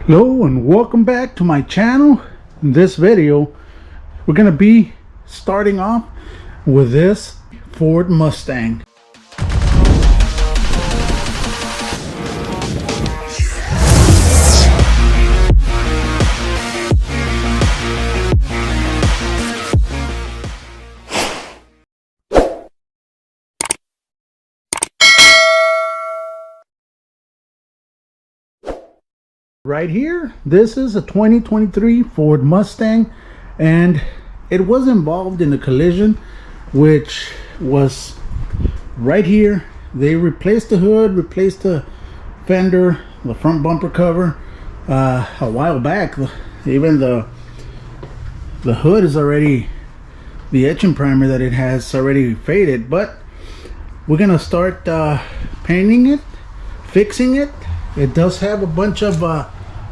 Hello and welcome back to my channel. In this video we're gonna be starting off with this Ford Mustang. Right here, this is a 2023 Ford Mustang, and it was involved in a collision, which was right here. They replaced the hood, replaced the fender, the front bumper cover a while back. Even the hood is already, the etching primer that it has already faded, but we're gonna start painting it, fixing it. It does have a bunch of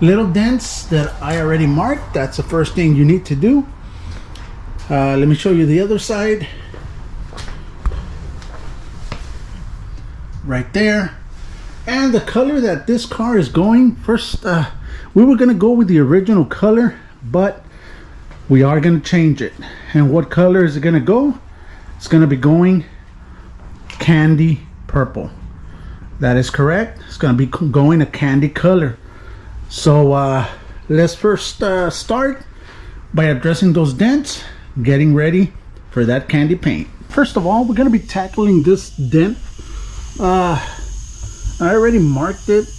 little dents that I already marked. That's the first thing you need to do. Let me show you the other side. Right there. And the color that this car is going, first we were gonna go with the original color, but we are gonna change it. And what color is it gonna go? It's gonna be going candy purple. That is correct. It's going to be going a candy color. So let's first start by addressing those dents, getting ready for that candy paint. First of all, we're going to be tackling this dent. I already marked it.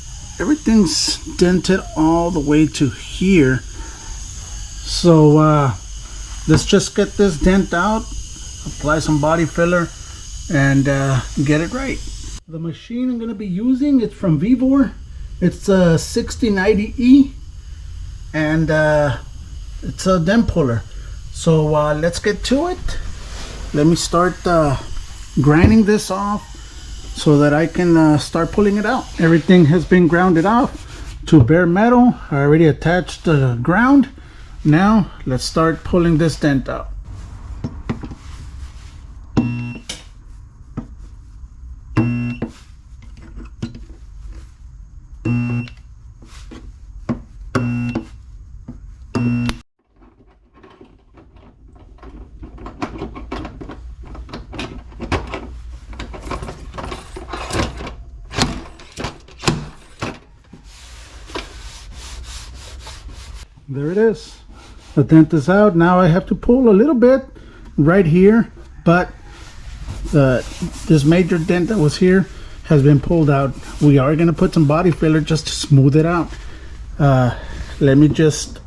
Everything's dented all the way to here. So let's just get this dent out, apply some body filler, and get it right. The machine I'm going to be using, it's from Vivor. It's a 6090E, and it's a dent puller. So let's get to it. Let me start grinding this off so that I can start pulling it out. Everything has been grounded off to bare metal. I already attached the ground. Now let's start pulling this dent out. There it is. The dent is out. Now I have to pull a little bit right here, but this major dent that was here has been pulled out. We are going to put some body filler just to smooth it out. Let me just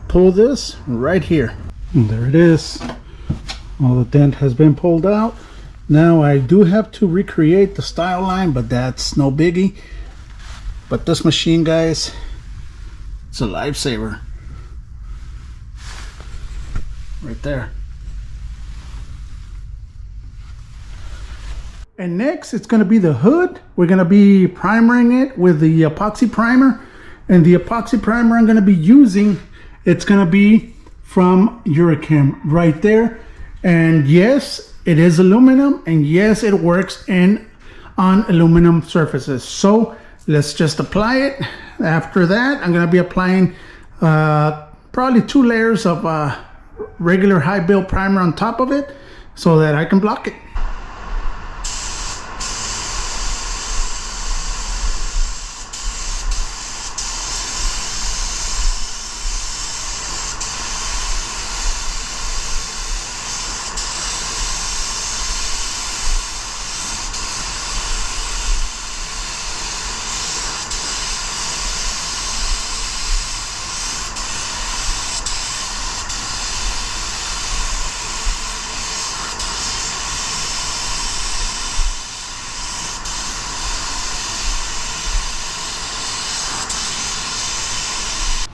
pull this right here. And there it is. All the dent has been pulled out. Now I do have to recreate the style line, but that's no biggie. But this machine, guys, it's a lifesaver. Right there. And next, it's going to be the hood. We're going to be primering it with the epoxy primer. And the epoxy primer I'm going to be using, it's going to be from Eurochem right there. And yes, it is aluminum. And yes, it works on aluminum surfaces. So let's just apply it. After that, I'm going to be applying probably 2 layers of regular high build primer on top of it so that I can block it.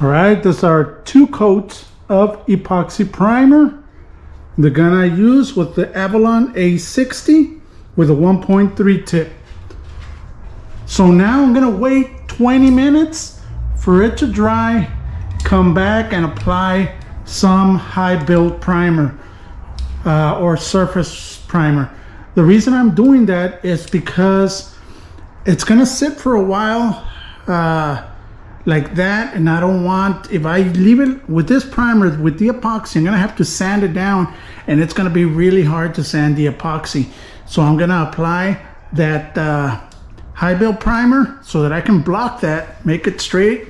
All right, these are 2 coats of epoxy primer. The gun I use with the Avalon A60 with a 1.3 tip. So now I'm gonna wait 20 minutes for it to dry, come back and apply some high build primer or surface primer. The reason I'm doing that is because it's gonna sit for a while. like that, and I don't want, if I leave it with this primer with the epoxy, I'm gonna have to sand it down, and it's gonna be really hard to sand the epoxy. So I'm gonna apply that high build primer so that I can block that, make it straight,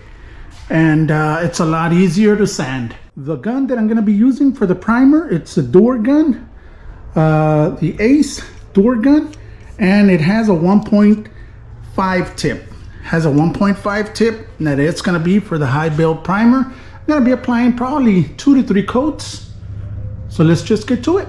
and it's a lot easier to sand. The gun that I'm gonna be using for the primer, it's a door gun, the Ace door gun, and it has a 1.5 tip. Has a 1.5 tip that it's going to be for the high build primer. I'm going to be applying probably 2 to 3 coats. So let's just get to it.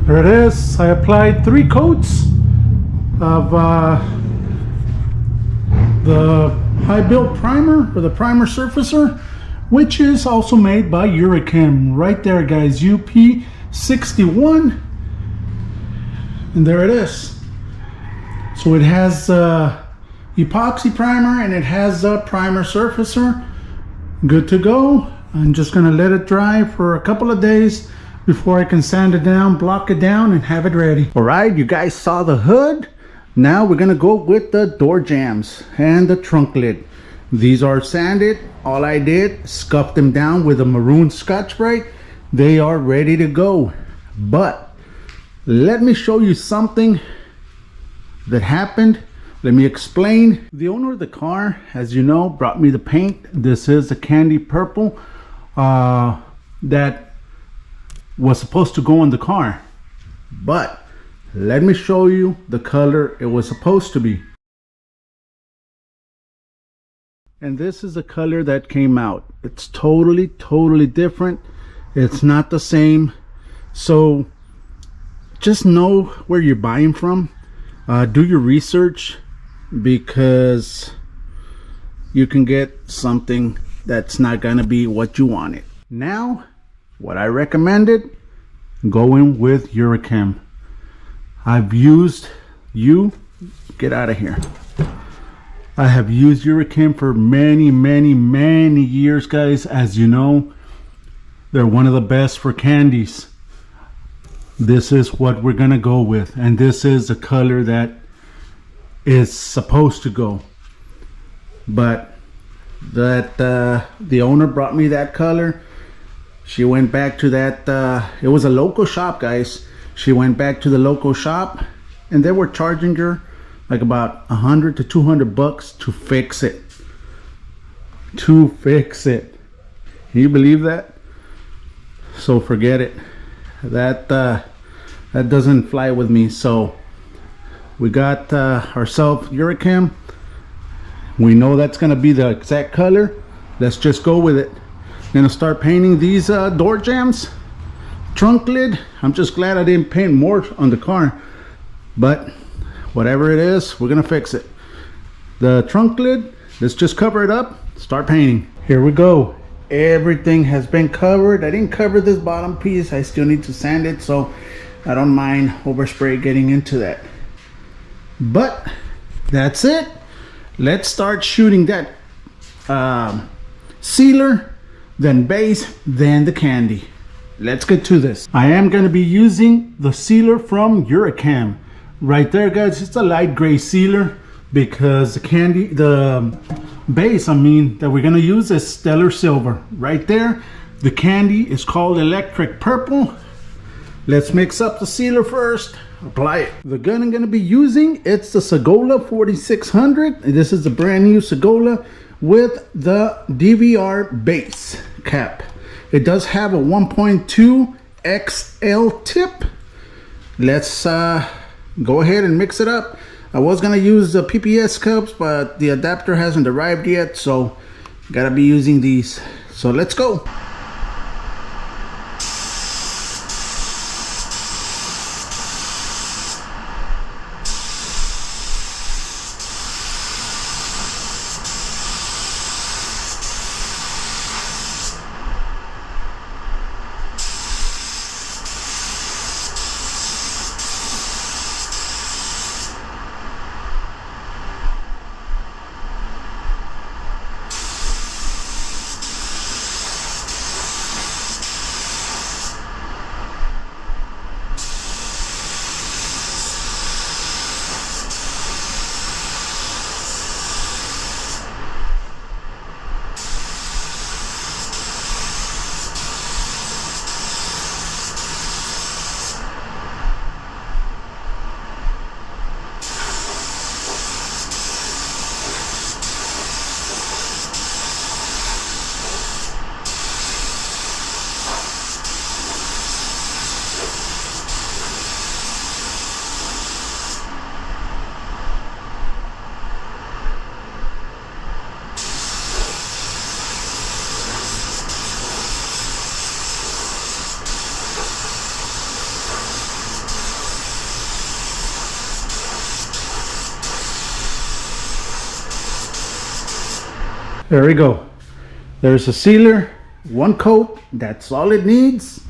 There it is. I applied 3 coats of the high build primer, or the primer surfacer, which is also made by Eurochem. Right there, guys, UP61, and there it is. So it has epoxy primer and it has a primer surfacer. Good to go. I'm just gonna let it dry for a couple of days before I can sand it down, block it down, and have it ready. All right, you guys saw the hood. Now we're gonna go with the door jambs and the trunk lid. These are sanded. All I did, scuffed them down with a maroon Scotch-Brite. They are ready to go. But let me show you something that happened. Let me explain. The owner of the car, as you know, brought me the paint. This is a candy purple that was supposed to go on the car, but let me show you the color it was supposed to be. And this is the color that came out. It's totally different. It's not the same. So just know where you're buying from. Do your research, because you can get something that's not gonna be what you wanted. Now, what I recommended, going with Eurochem. I've used get out of here. I have used Eurochem for many years, guys. As you know, they're one of the best for candies. This is what we're gonna go with, and this is the color that is supposed to go. But that the owner brought me that color. She went back to that, it was a local shop, guys. She went back to the local shop, and they were charging her like about 100 to 200 bucks to fix it. To fix it. Can you believe that? So forget it. That doesn't fly with me. So we got ourselves Eurochem. We know that's gonna be the exact color. Let's just go with it. Gonna start painting these door jambs, trunk lid. I'm just glad I didn't paint more on the car, but whatever it is, we're gonna fix it. The trunk lid, let's just cover it up, start painting. Here we go. Everything has been covered. I didn't cover this bottom piece. I still need to sand it, so I don't mind overspray getting into that. But that's it. Let's start shooting that sealer, then base, then the candy. Let's get to this. I am going to be using the sealer from Eurochem. Right there, guys, it's a light gray sealer, because the candy, the base, that we're going to use is stellar silver. Right there, the candy is called electric purple. Let's mix up the sealer first, apply it. The gun I'm going to be using, it's the Segola 4600. This is the brand new Segola with the DVR base cap. It does have a 1.2 XL tip. Let's go ahead and mix it up. I was gonna use the PPS cups, but the adapter hasn't arrived yet, so gotta be using these. So let's go. There we go. There's a sealer, one coat, that's all it needs.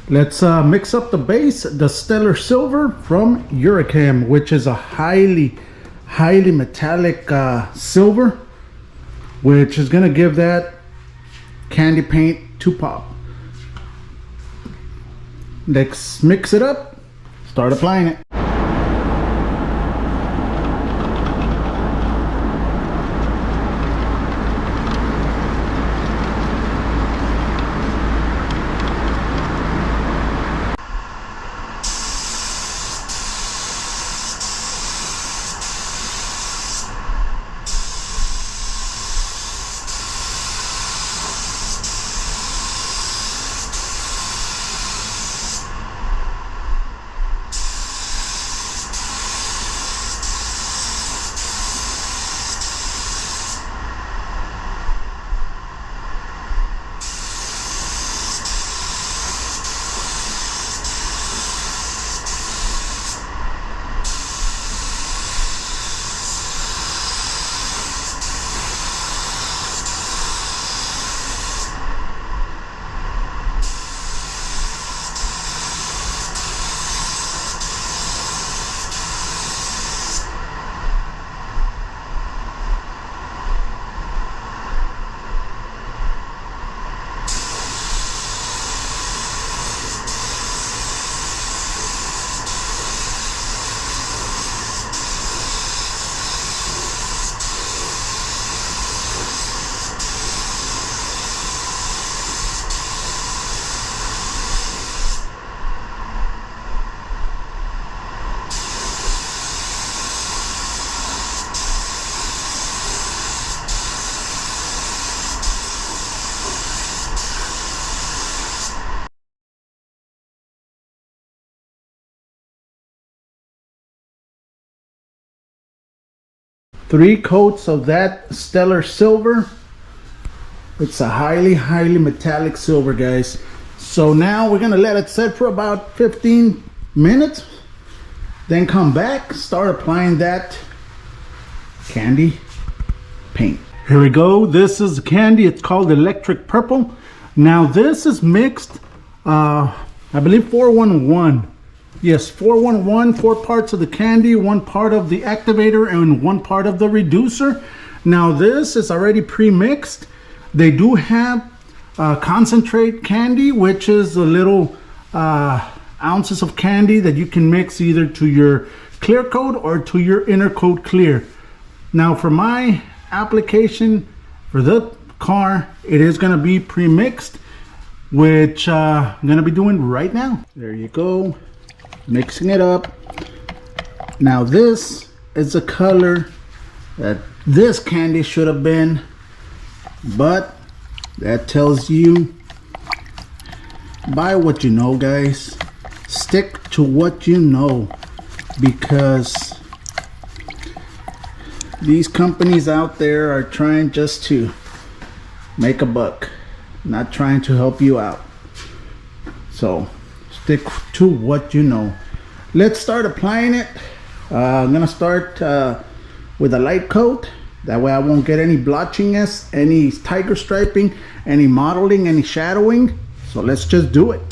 Let's mix up the base, the Stellar Silver from Eurocam, which is a highly metallic silver, which is gonna give that candy paint to pop. Let's mix it up, start applying it. Three coats of that Stellar Silver. It's a highly metallic silver, guys. So now we're gonna let it set for about 15 minutes, then come back, start applying that candy paint. Here we go. This is candy. It's called Electric Purple. Now this is mixed, I believe 411. Yes, 411, 4 parts of the candy, 1 part of the activator, and 1 part of the reducer. Now this is already pre-mixed. They do have concentrate candy, which is the little ounces of candy that you can mix either to your clear coat or to your inner coat clear. Now for my application for the car, it is going to be pre-mixed, which I'm going to be doing right now. There you go. Mixing it up. Now this is the color that this candy should have been, but that tells you buy what you know, guys. Stick to what you know, because these companies out there are trying just to make a buck, not trying to help you out. So stick to what you know. Let's start applying it. I'm gonna start with a light coat. That way I won't get any blotchiness, any tiger striping, any modeling, any shadowing. So let's just do it.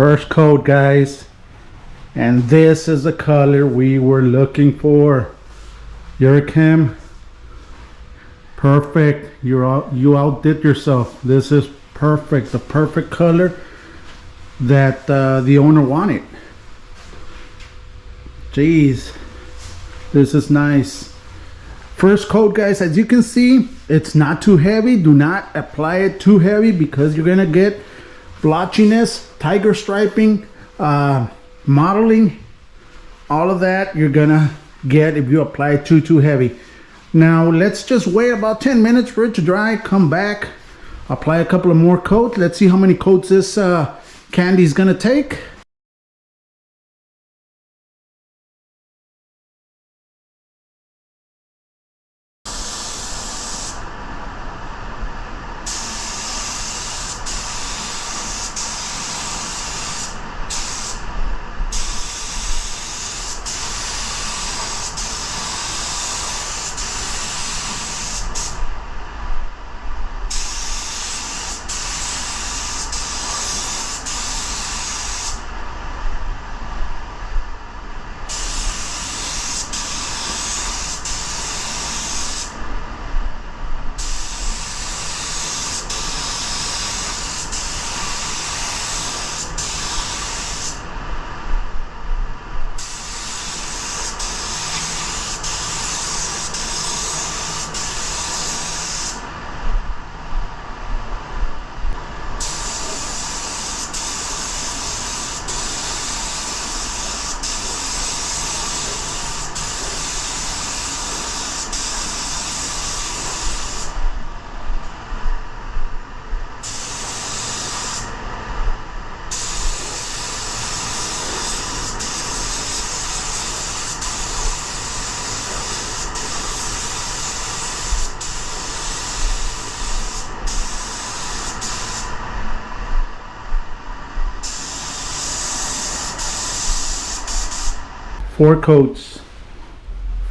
First coat, guys. And this is the color we were looking for. Eurochem. Perfect. You outdid yourself. This is perfect. The perfect color that the owner wanted. Jeez. This is nice. First coat, guys. As you can see, it's not too heavy. Do not apply it too heavy because you're gonna get blotchiness, tiger striping, modeling, all of that you're gonna get if you apply it too heavy. Now let's just wait about 10 minutes for it to dry, come back, apply a couple of more coats. Let's see how many coats this candy is gonna take.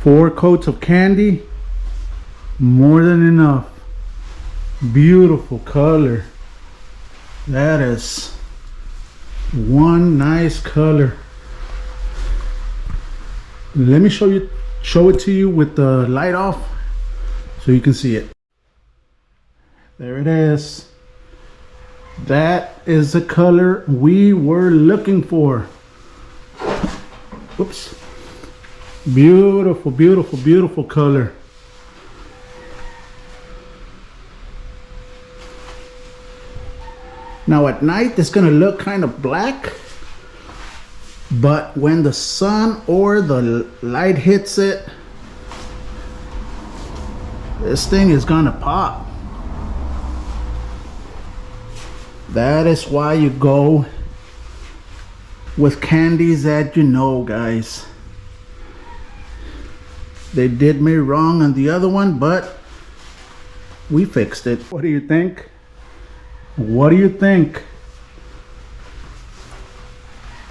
Four coats of candy, more than enough. Beautiful color. That is one nice color. Let me show it to you with the light off so you can see it. There it is. That is the color we were looking for. Whoops. Beautiful, beautiful, beautiful color. Now at night it's gonna look kind of black, but when the sun or the light hits it, this thing is gonna pop. That is why you go with candies that you know, guys. They did me wrong on the other one, but we fixed it. What do you think? What do you think?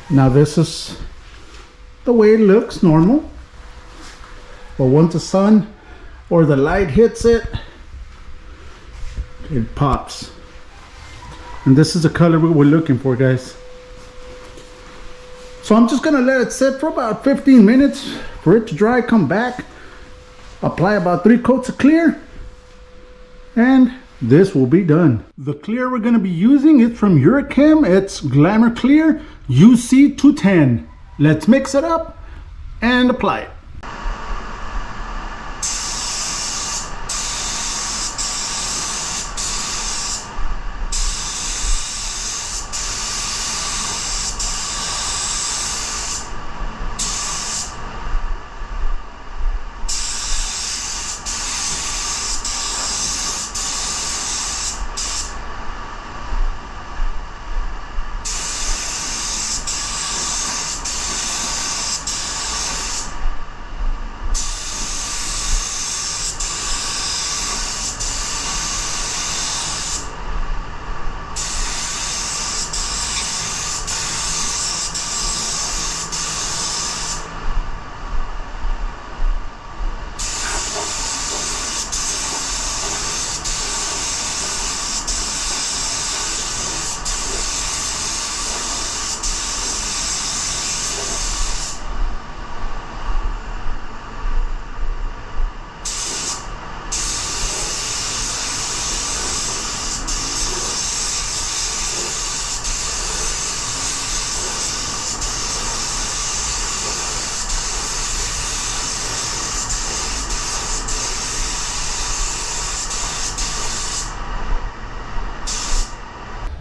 Now this is the way it looks normal, but once the sun or the light hits it, it pops. And this is the color we were looking for, guys. So I'm just gonna let it sit for about 15 minutes for it to dry, come back, apply about 3 coats of clear, and this will be done. The clear we're gonna be using is from Eurochem. It's Glamour Clear UC210. Let's mix it up and apply it.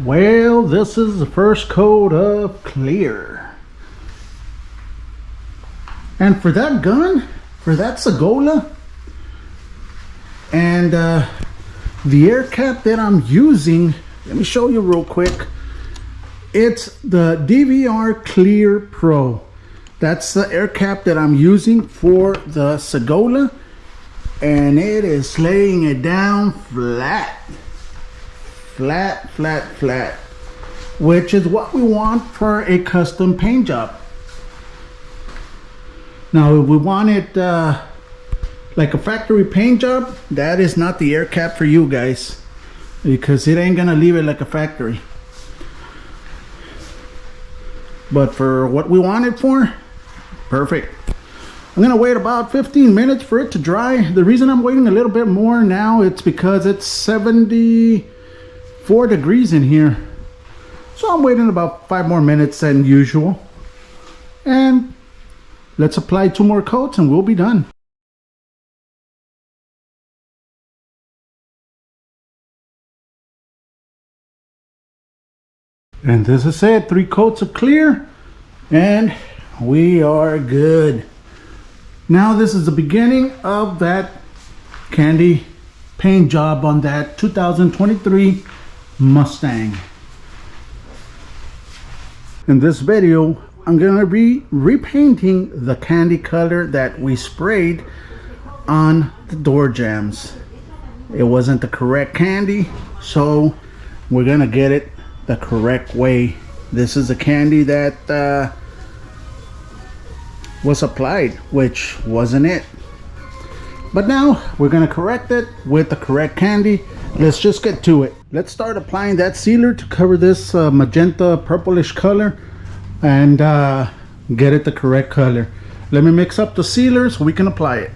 Well, this is the first coat of clear. And for that gun, for that Segola, and the air cap that I'm using, let me show you real quick. It's the DVR Clear Pro. That's the air cap that I'm using for the Segola, and it is laying it down flat, which is what we want for a custom paint job. Now if we want it like a factory paint job, that is not the air cap for you guys, because it ain't gonna leave it like a factory. But for what we want it for, perfect. I'm gonna wait about 15 minutes for it to dry. The reason I'm waiting a little bit more now, it's because it's 74 degrees in here. So I'm waiting about 5 more minutes than usual. And let's apply 2 more coats and we'll be done. And this is it, 3 coats of clear, and we are good. Now this is the beginning of that candy paint job on that 2023 Mustang. In this video, I'm gonna be repainting the candy color that we sprayed on the door jambs. It wasn't the correct candy, so we're gonna get it the correct way. This is a candy that was applied, which wasn't it. But now we're gonna correct it with the correct candy. Let's just get to it. Let's start applying that sealer to cover this magenta purplish color and get it the correct color. Let me mix up the sealer so we can apply it.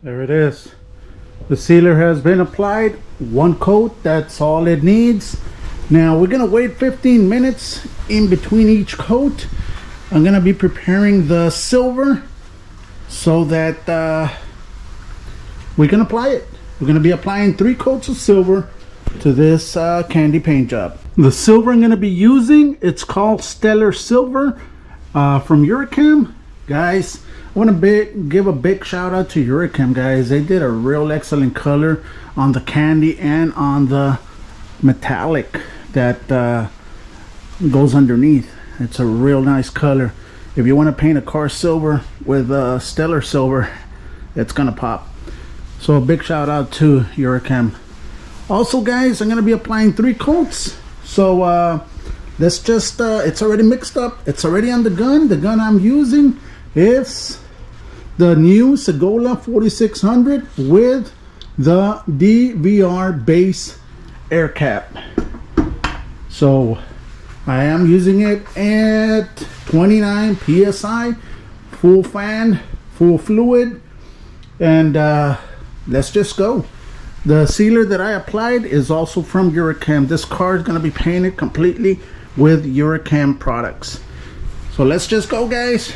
There it is. The sealer has been applied. 1 coat, that's all it needs. Now we're gonna wait 15 minutes in between each coat. I'm gonna be preparing the silver so that we can apply it. We're gonna be applying 3 coats of silver to this candy paint job. The silver I'm gonna be using, it's called Stellar Silver from Eurocam. Guys, I want to give a big shout out to Eurocam, guys. They did a real excellent color on the candy and on the metallic that goes underneath. It's a real nice color. If you want to paint a car silver with stellar silver, it's gonna pop. So a big shout out to Eurochem. Also guys, I'm gonna be applying 3 coats. So let's just it's already mixed up, it's already on the gun. The gun I'm using is the new Segola 4600 with the DVR base air cap. So I am using it at 29 psi, full fan, full fluid, and let's just go. The sealer that I applied is also from Eurochem. This car is going to be painted completely with Eurochem products. So let's just go guys.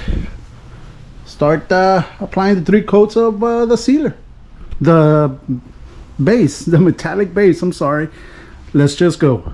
Start applying the 3 coats of the sealer. The base, the metallic base, I'm sorry. Let's just go.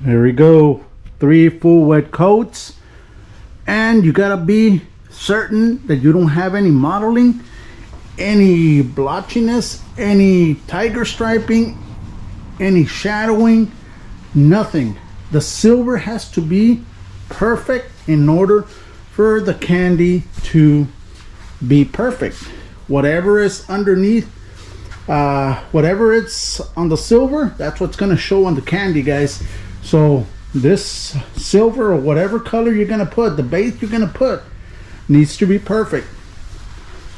There we go, 3 full wet coats, and you gotta be certain that you don't have any mottling, any blotchiness, any tiger striping, any shadowing, nothing. The silver has to be perfect in order for the candy to be perfect. Whatever is underneath, whatever it's on the silver, that's what's gonna show on the candy, guys. So this silver or whatever color you're gonna put, the base you're gonna put, needs to be perfect.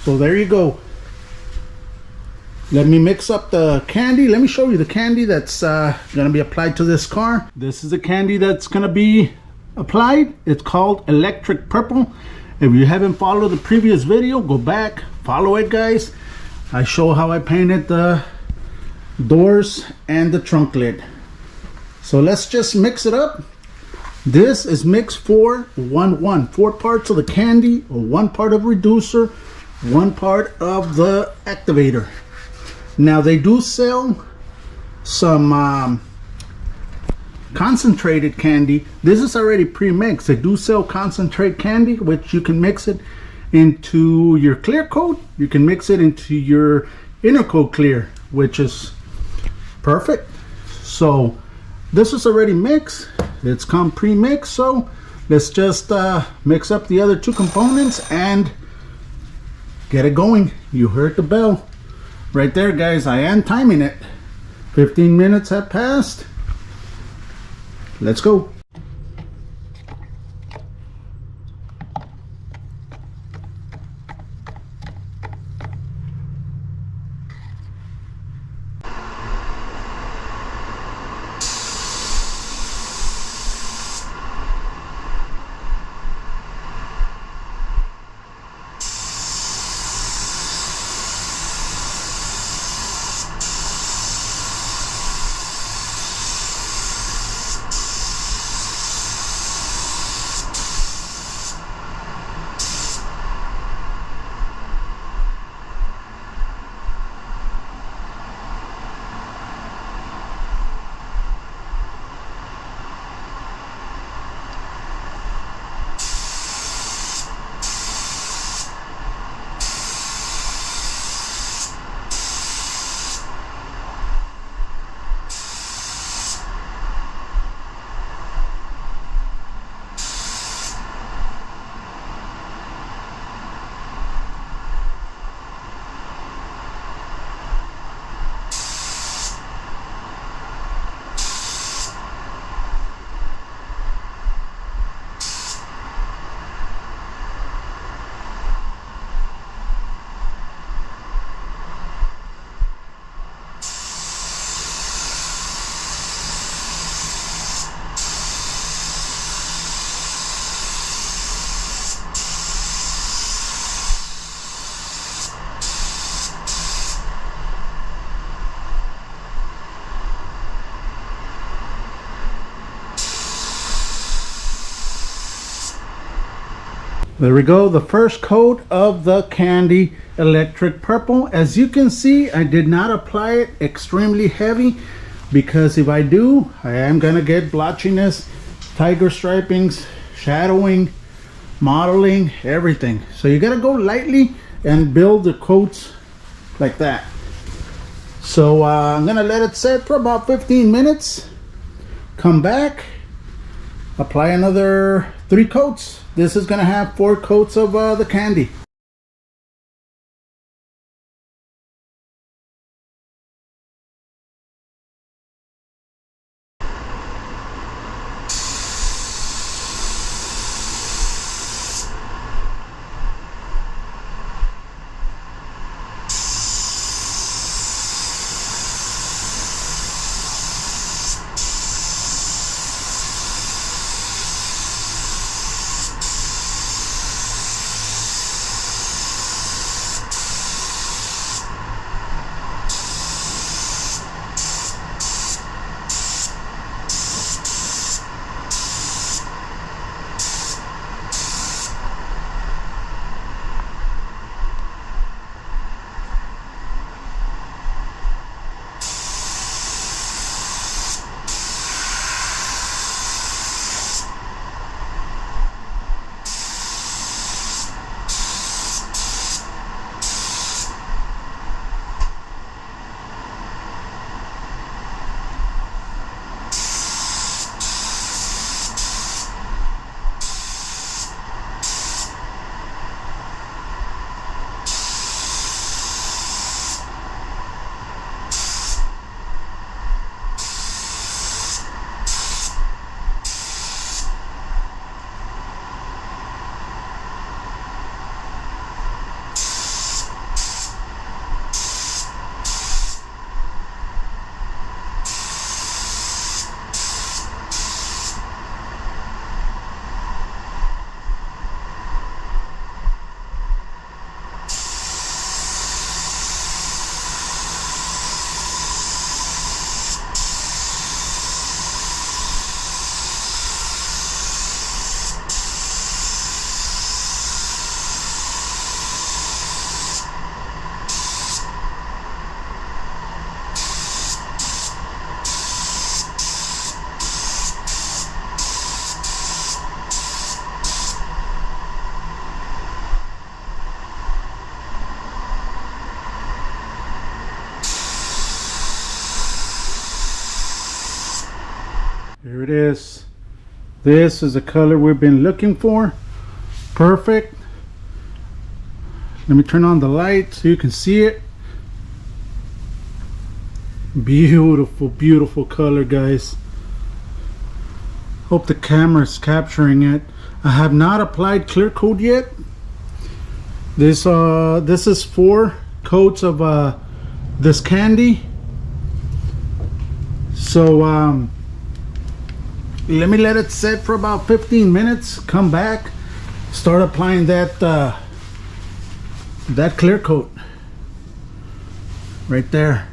So there you go. Let me mix up the candy. Let me show you the candy that's gonna be applied to this car. This is the candy that's gonna be applied. It's called Electric Purple. If you haven't followed the previous video, go back, follow it guys. I show how I painted the doors and the trunk lid. So let's just mix it up. This is mixed 4-1-1. 4 parts of the candy, 1 part of reducer, 1 part of the activator. Now they do sell some concentrated candy. This is already pre-mixed. They do sell concentrate candy, which you can mix it into your clear coat. You can mix it into your inner coat clear, which is perfect. So this is already mixed. It's come pre-mixed, so let's just mix up the other two components and get it going. You heard the bell right there, guys. I am timing it. 15 minutes have passed. Let's go. There we go, the first coat of the candy electric purple. As you can see, I did not apply it extremely heavy because if I do, I am gonna get blotchiness, tiger stripings, shadowing, modeling, everything. So you gotta go lightly and build the coats like that. So I'm gonna let it set for about 15 minutes. Come back, apply another 3 coats. This is gonna have 4 coats of the candy. Here it is. This is the color we've been looking for. Perfect. Let me turn on the light so you can see it. Beautiful, beautiful color, guys. Hope the camera's capturing it. I have not applied clear coat yet. This is 4 coats of this candy. So let me let it set for about 15 minutes. Come back, start applying that that clear coat right there.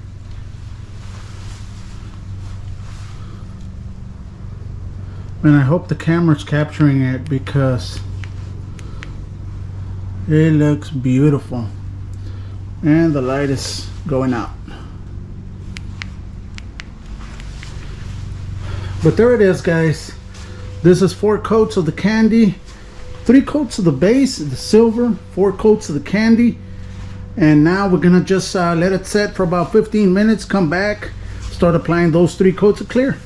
And I hope the camera's capturing it because it looks beautiful. And the light is going out. But there it is, guys. This is 4 coats of the candy, 3 coats of the base, the silver, 4 coats of the candy. And now we're gonna just let it set for about 15 minutes, come back, start applying those 3 coats of clear.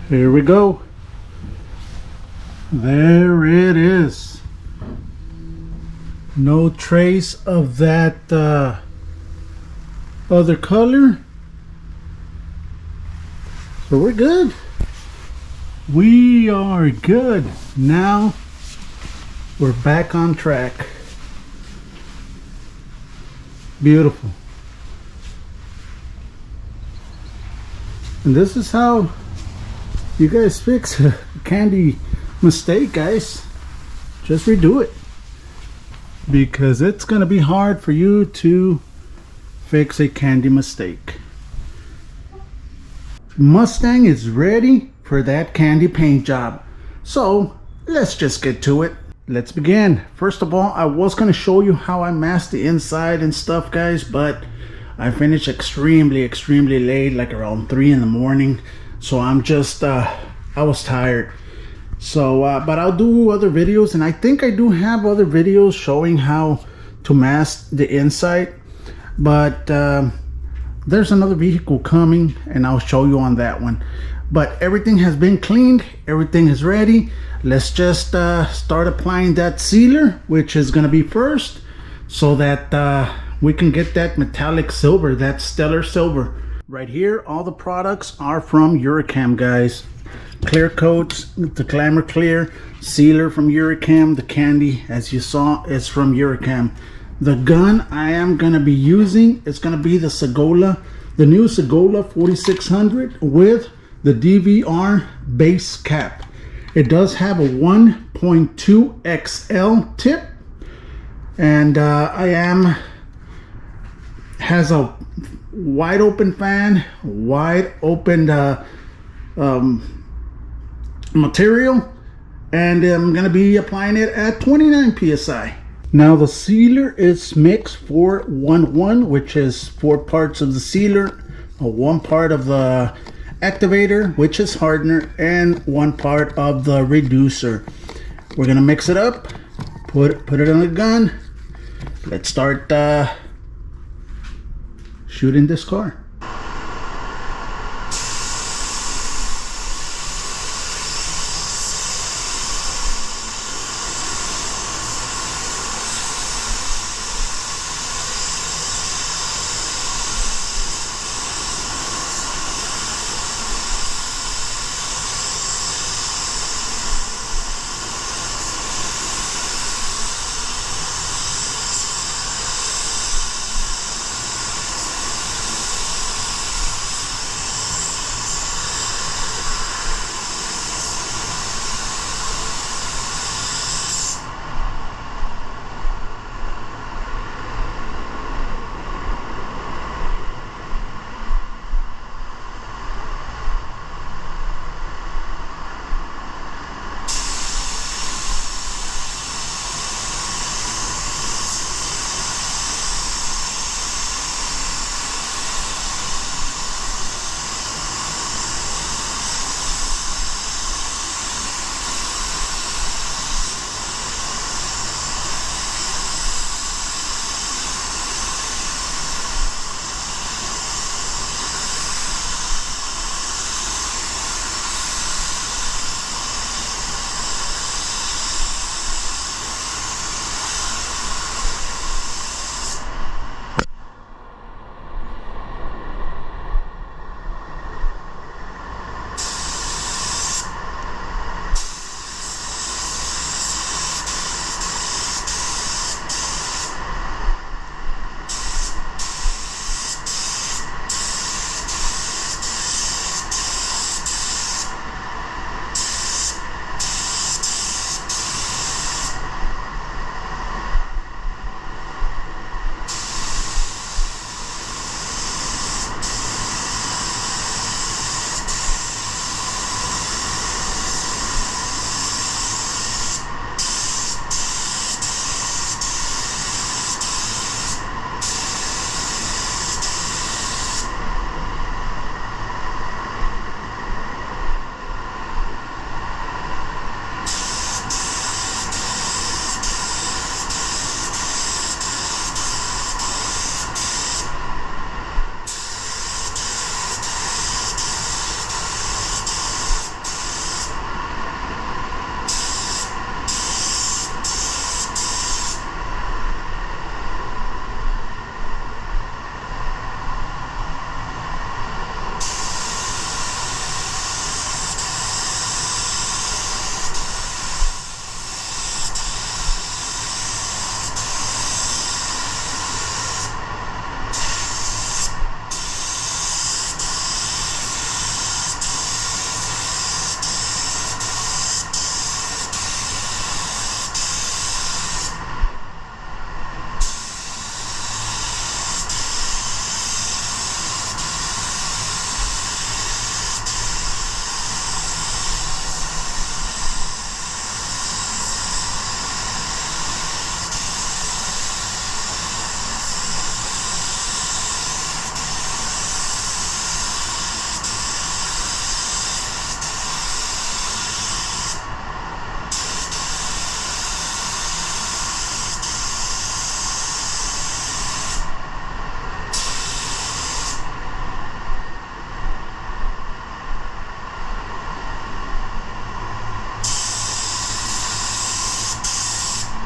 Here we go. There it is. No trace of that other color. So we're good. We are good. Now we're back on track. Beautiful. And this is how you guys fix a candy mistake, guys. Just redo it, because it's gonna be hard for you to fix a candy mistake. Mustang is ready for that candy paint job. So let's just get to it. Let's begin. First of all, I was gonna show you how I masked the inside and stuff, guys, but I finished extremely late, like around 3 in the morning. So I'm just I was tired. So but I'll do other videos, and I think I do have other videos showing how to mask the inside. But there's another vehicle coming and I'll show you on that one. But everything has been cleaned, everything is ready. Let's just start applying that sealer, which is gonna be first, so that we can get that metallic silver, that stellar silver. Right here, all the products are from Eurocam, guys. Clear coats, the Glamour Clear, sealer from Eurocam, the candy, as you saw, is from Eurocam. The gun I am gonna be using is gonna be the Segola, the new Segola 4600 with the DVR base cap. It does have a 1.2 XL tip, and has a wide open fan, wide open material, and I'm gonna be applying it at 29 psi. Now the sealer is mixed 4-1-1, which is 4 parts of the sealer, 1 part of the activator, which is hardener, and 1 part of the reducer. We're gonna mix it up, put it on the gun. Let's start shooting this car.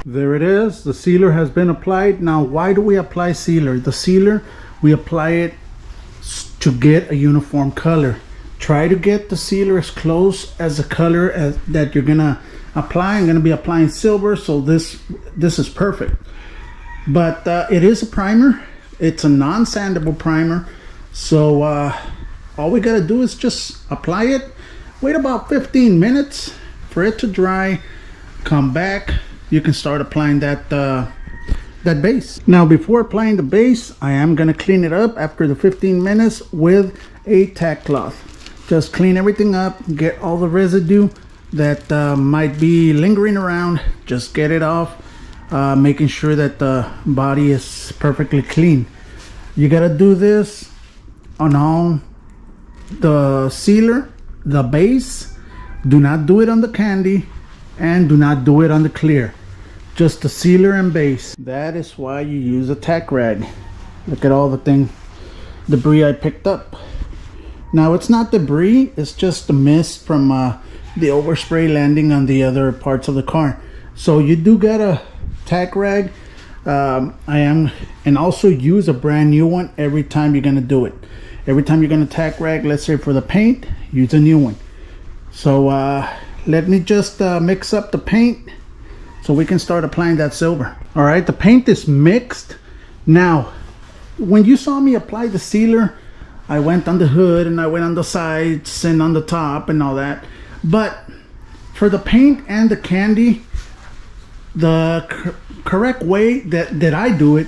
There it is. The sealer has been applied. Now, why do we apply sealer? The sealer, we apply it to get a uniform color. Try to get the sealer as close as the color as that you're gonna apply. I'm gonna be applying silver, so this is perfect. But it is a primer. It's a non-sandable primer. So all we gotta do is just apply it. Wait about 15 minutes for it to dry, come back, you can start applying that that base. Now before applying the base, I am gonna clean it up after the 15 minutes with a tack cloth. Just clean everything up, get all the residue that might be lingering around, just get it off, making sure that the body is perfectly clean. You gotta do this on all the sealer, the base. Do not do it on the candy, and do not do it on the clear. Just the sealer and base. That is why you use a tack rag. Look at all the debris I picked up. Now it's not debris, it's just the mist from the overspray landing on the other parts of the car. So you do get a tack rag. And also use a brand new one every time you're gonna do it. Every time you're gonna tack rag, let's say for the paint, use a new one. So let me just mix up the paint so we can start applying that silver. All right, the paint is mixed. Now, when you saw me apply the sealer, I went on the hood and I went on the sides and on the top and all that. But for the paint and the candy, the correct way that I do it,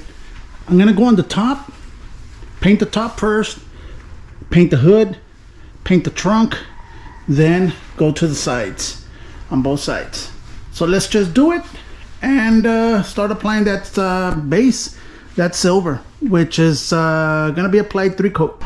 I'm gonna go on the top, paint the top first, paint the hood, paint the trunk, then go to the sides, on both sides. So let's just do it and start applying that base, that silver, which is gonna be applied 3 coat.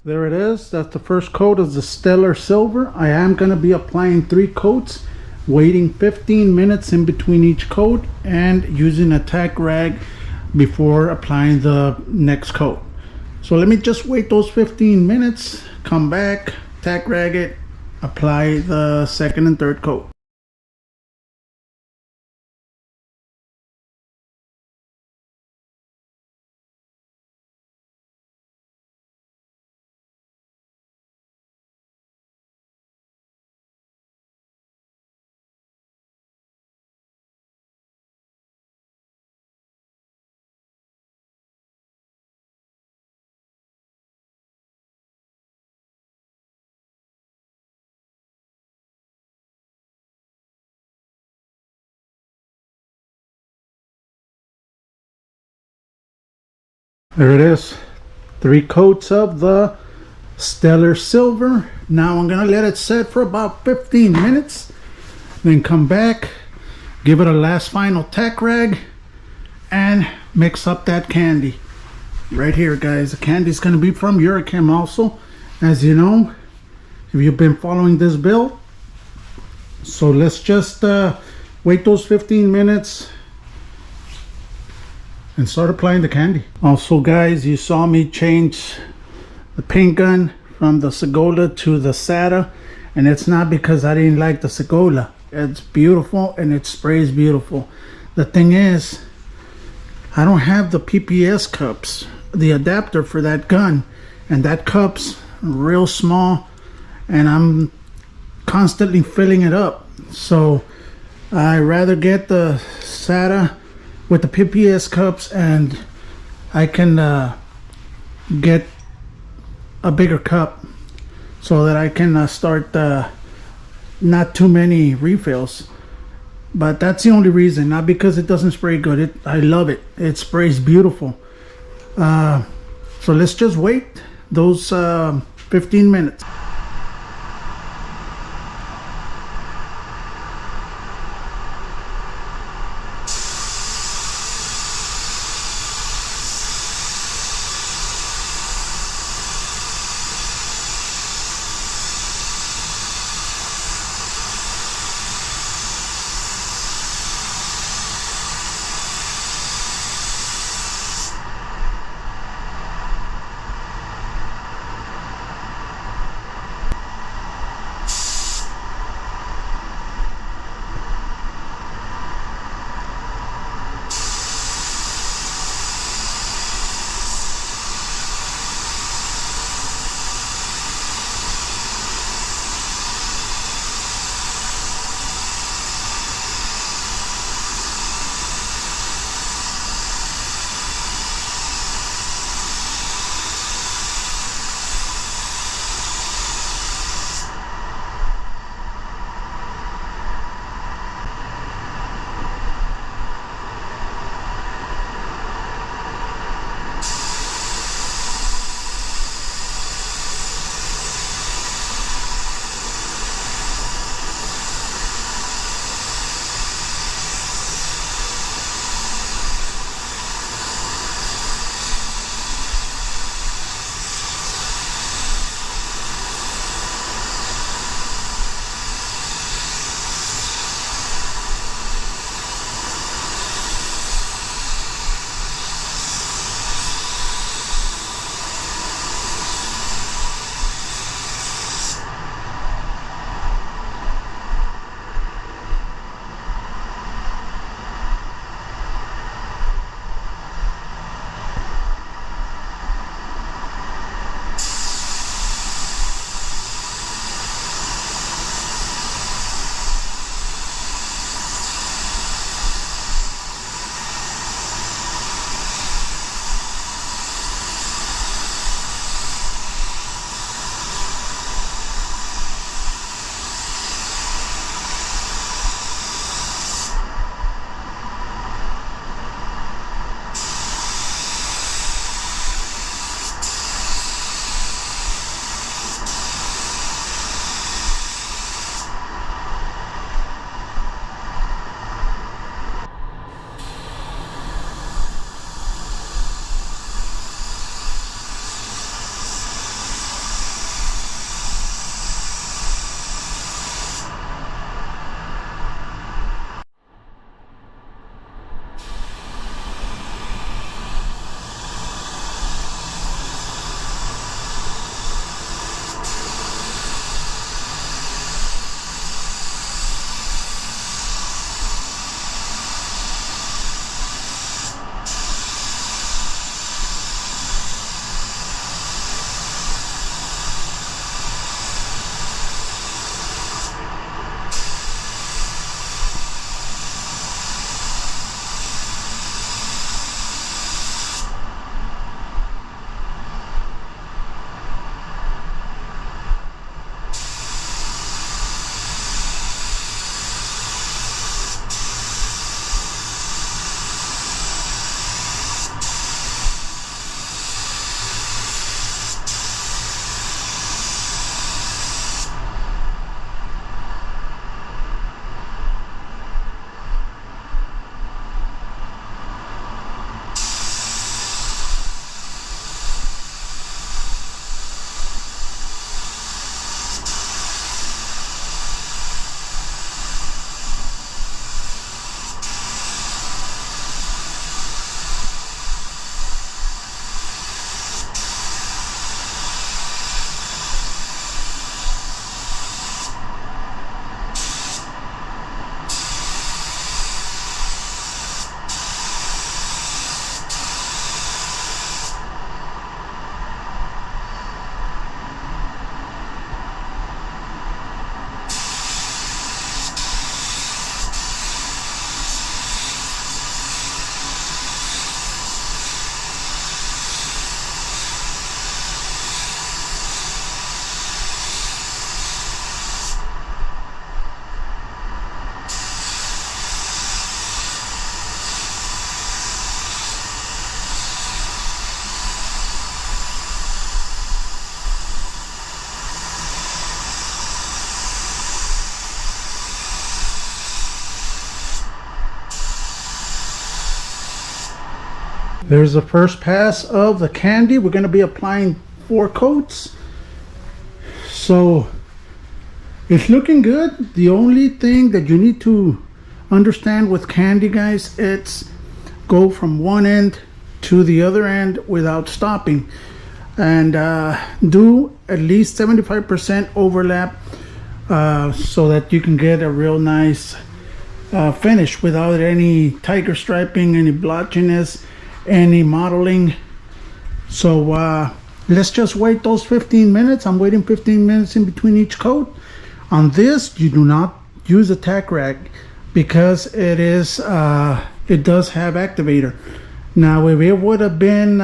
There it is. That's the first coat of the Stellar Silver. I am going to be applying 3 coats, waiting 15 minutes in between each coat, and using a tack rag before applying the next coat. So let me just wait those 15 minutes, come back, tack rag it, apply the second and third coat. There it is, 3 coats of the Stellar Silver. Now I'm gonna let it set for about 15 minutes, then come back, give it a last final tack rag, and mix up that candy. Right here, guys, the candy is gonna be from Eurochem also, as you know, if you've been following this build. So let's just wait those 15 minutes and start applying the candy. Also, guys, you saw me change the paint gun from the Segola to the SATA, and it's not because I didn't like the Segola. It's beautiful and it sprays beautiful. The thing is, I don't have the PPS cups, the adapter for that gun, and that cup's real small, and I'm constantly filling it up. So I rather get the SATA with the PPS cups, and I can get a bigger cup so that I can start not too many refills. But that's the only reason, not because it doesn't spray good. I love it. It sprays beautiful. So let's just wait those 15 minutes. There's the first pass of the candy. We're going to be applying 4 coats. So it's looking good. The only thing that you need to understand with candy, guys, it's go from one end to the other end without stopping, and do at least 75% overlap, so that you can get a real nice finish without any tiger striping, any blotchiness, any modeling. So let's just wait those 15 minutes. I'm waiting 15 minutes in between each coat. On this, you do not use a tack rack because it is it does have activator. Now if it would have been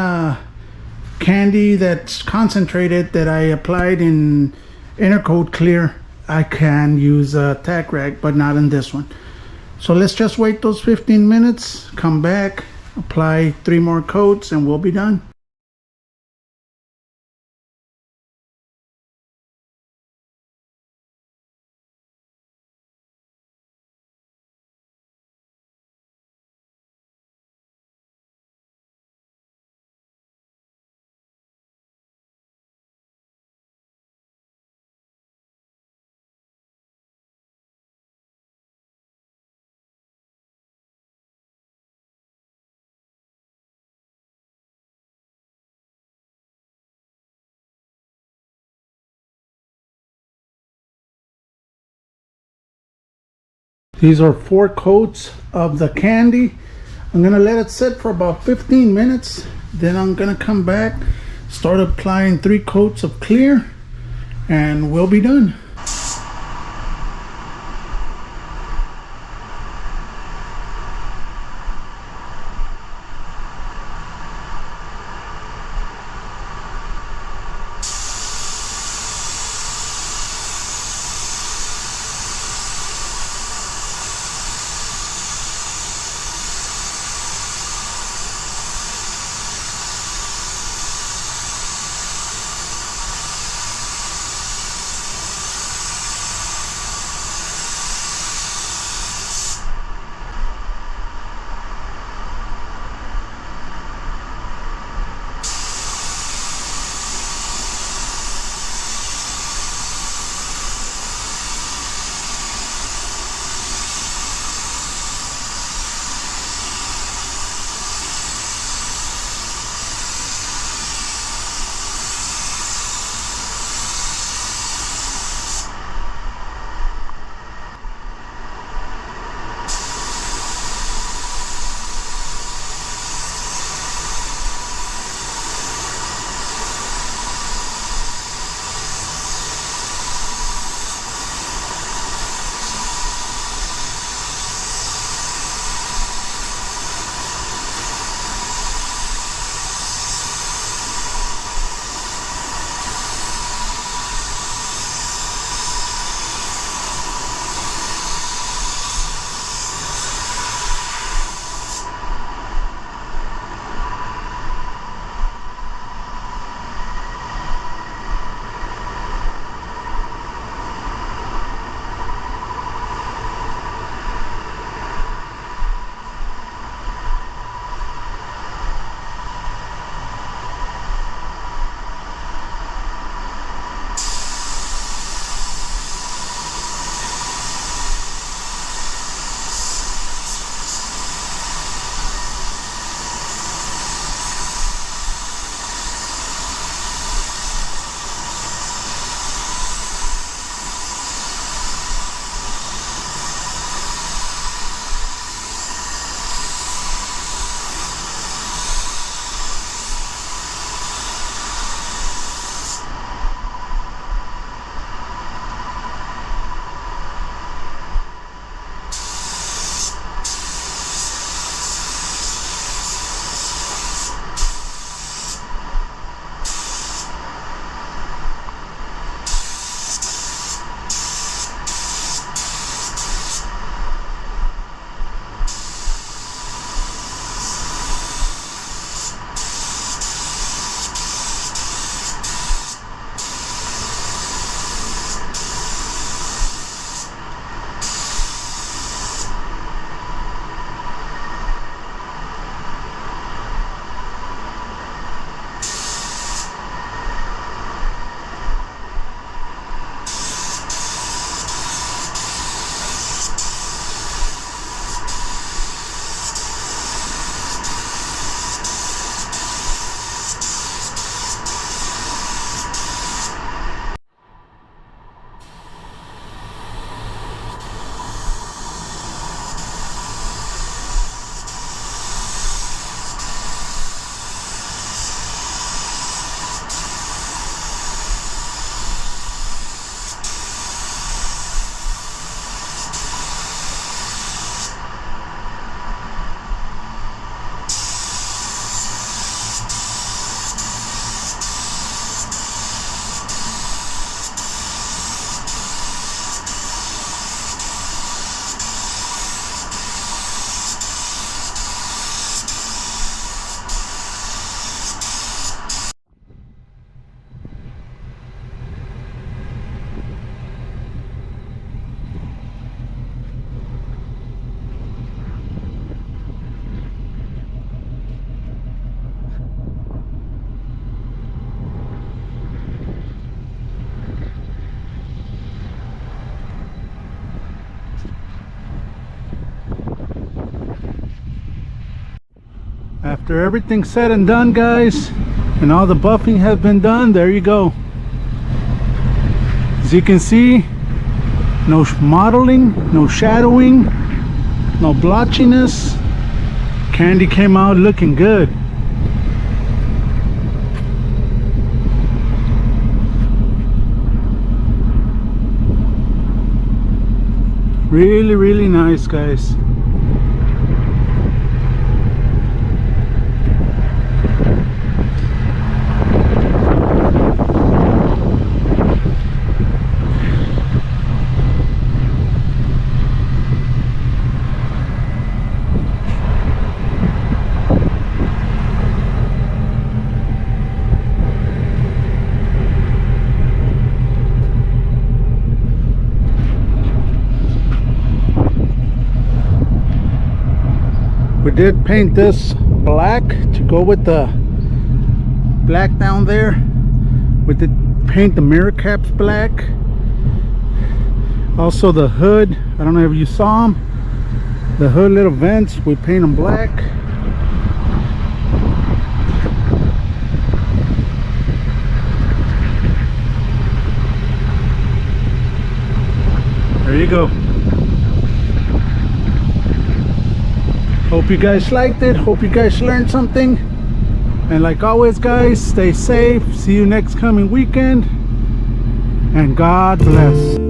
candy that's concentrated that I applied in inner coat clear, I can use a tack rack, but not in this one. So let's just wait those 15 minutes, come back, apply 3 more coats, and we'll be done. These are 4 coats of the candy. I'm gonna let it sit for about 15 minutes. Then I'm gonna come back, start applying 3 coats of clear, and we'll be done. After everything's said and done, guys, and all the buffing has been done, there you go. As you can see, no modeling, no shadowing, no blotchiness. Candy came out looking good. Really, really nice, guys. We did paint this black to go with the black down there. We did paint the mirror caps black. Also the hood, I don't know if you saw them, the hood little vents, we paint them black. There you go. Hope you guys liked it. Hope you guys learned something. And like always, guys, stay safe. See you next coming weekend. And God bless.